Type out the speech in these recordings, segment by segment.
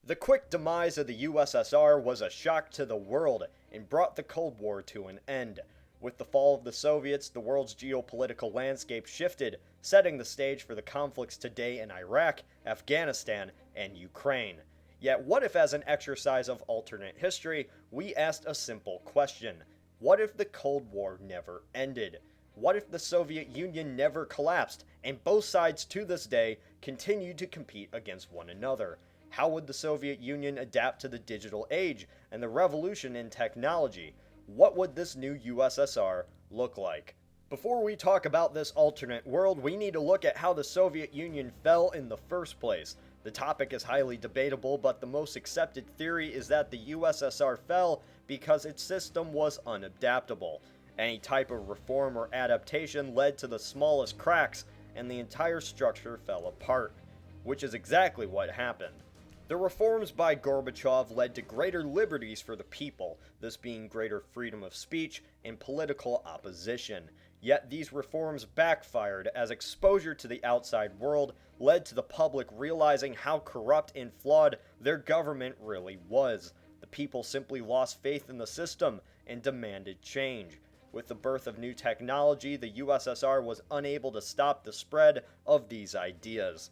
The quick demise of the USSR was a shock to the world and brought the Cold War to an end. With the fall of the Soviets, the world's geopolitical landscape shifted, setting the stage for the conflicts today in Iraq, Afghanistan, and Ukraine. Yet, what if, as an exercise of alternate history, we asked a simple question? What if the Cold War never ended? What if the Soviet Union never collapsed, and both sides to this day continue to compete against one another? How would the Soviet Union adapt to the digital age and the revolution in technology? What would this new USSR look like? Before we talk about this alternate world, we need to look at how the Soviet Union fell in the first place. The topic is highly debatable, but the most accepted theory is that the USSR fell because its system was unadaptable. Any type of reform or adaptation led to the smallest cracks, and the entire structure fell apart, which is exactly what happened. The reforms by Gorbachev led to greater liberties for the people, this being greater freedom of speech and political opposition. Yet these reforms backfired as exposure to the outside world led to the public realizing how corrupt and flawed their government really was. The people simply lost faith in the system and demanded change. With the birth of new technology, the USSR was unable to stop the spread of these ideas.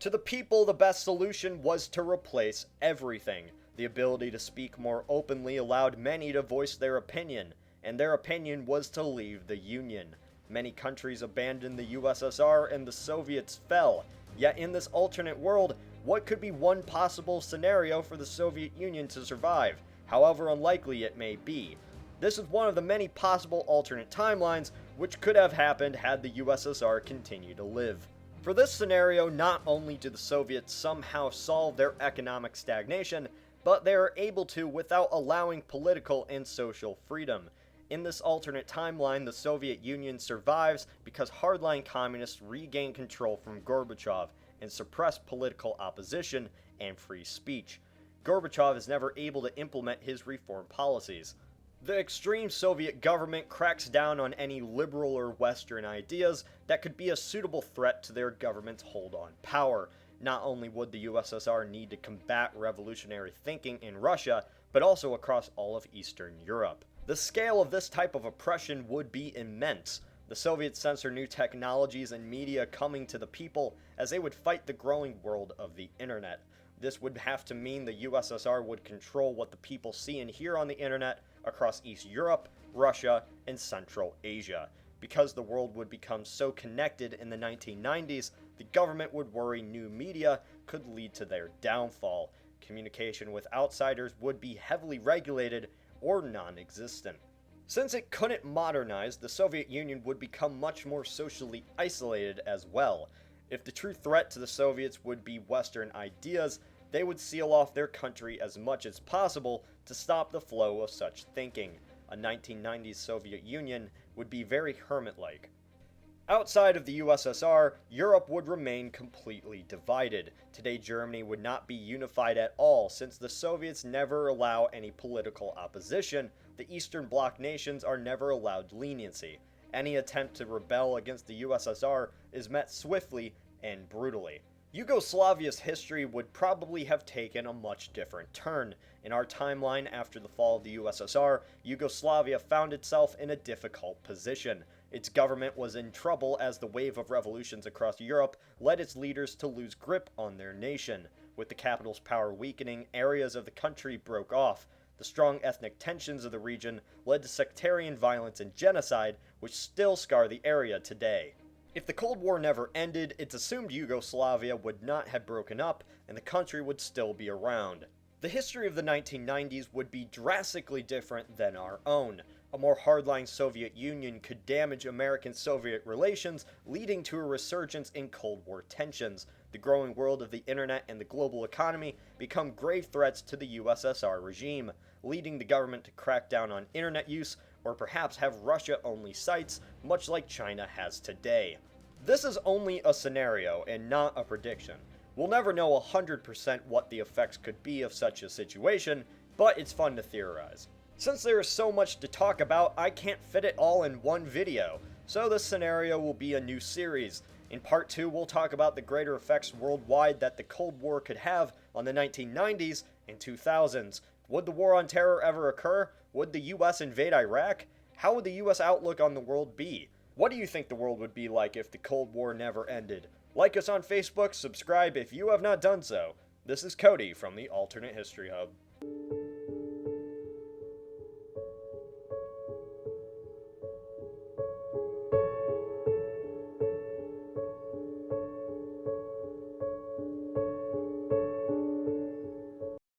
To the people, the best solution was to replace everything. The ability to speak more openly allowed many to voice their opinion, and their opinion was to leave the Union. Many countries abandoned the USSR and the Soviets fell. Yet in this alternate world, what could be one possible scenario for the Soviet Union to survive, however unlikely it may be? This is one of the many possible alternate timelines which could have happened had the USSR continued to live. For this scenario, not only do the Soviets somehow solve their economic stagnation, but they are able to without allowing political and social freedom. In this alternate timeline, the Soviet Union survives because hardline communists regain control from Gorbachev and suppress political opposition and free speech. Gorbachev is never able to implement his reform policies. The extreme Soviet government cracks down on any liberal or Western ideas that could be a suitable threat to their government's hold on power. Not only would the USSR need to combat revolutionary thinking in Russia, but also across all of Eastern Europe. The scale of this type of oppression would be immense. The Soviets censor new technologies and media coming to the people as they would fight the growing world of the internet. This would have to mean the USSR would control what the people see and hear on the internet across East Europe, Russia, and Central Asia. Because the world would become so connected in the 1990s, the government would worry new media could lead to their downfall. Communication with outsiders would be heavily regulated or non-existent. Since it couldn't modernize, the Soviet Union would become much more socially isolated as well. If the true threat to the Soviets would be Western ideas, they would seal off their country as much as possible to stop the flow of such thinking. A 1990s Soviet Union would be very hermit-like. Outside of the USSR, Europe would remain completely divided. Today, Germany would not be unified at all since the Soviets never allow any political opposition. The Eastern Bloc nations are never allowed leniency. Any attempt to rebel against the USSR is met swiftly and brutally. Yugoslavia's history would probably have taken a much different turn. In our timeline after the fall of the USSR, Yugoslavia found itself in a difficult position. Its government was in trouble as the wave of revolutions across Europe led its leaders to lose grip on their nation. With the capital's power weakening, areas of the country broke off. The strong ethnic tensions of the region led to sectarian violence and genocide, which still scar the area today. If the Cold War never ended, it's assumed Yugoslavia would not have broken up and the country would still be around. The history of the 1990s would be drastically different than our own. A more hardline Soviet Union could damage American-Soviet relations, leading to a resurgence in Cold War tensions. The growing world of the internet and the global economy become grave threats to the USSR regime, leading the government to crack down on internet use or perhaps have Russia-only sites, much like China has today. This is only a scenario and not a prediction. We'll never know 100% what the effects could be of such a situation, but it's fun to theorize. Since there is so much to talk about, I can't fit it all in one video, so this scenario will be a new series. In part 2, we'll talk about the greater effects worldwide that the Cold War could have on the 1990s and 2000s. Would the war on terror ever occur? Would the US invade Iraq? How would the US outlook on the world be? What do you think the world would be like if the Cold War never ended? Like us on Facebook, subscribe if you have not done so. This is Cody from the Alternate History Hub.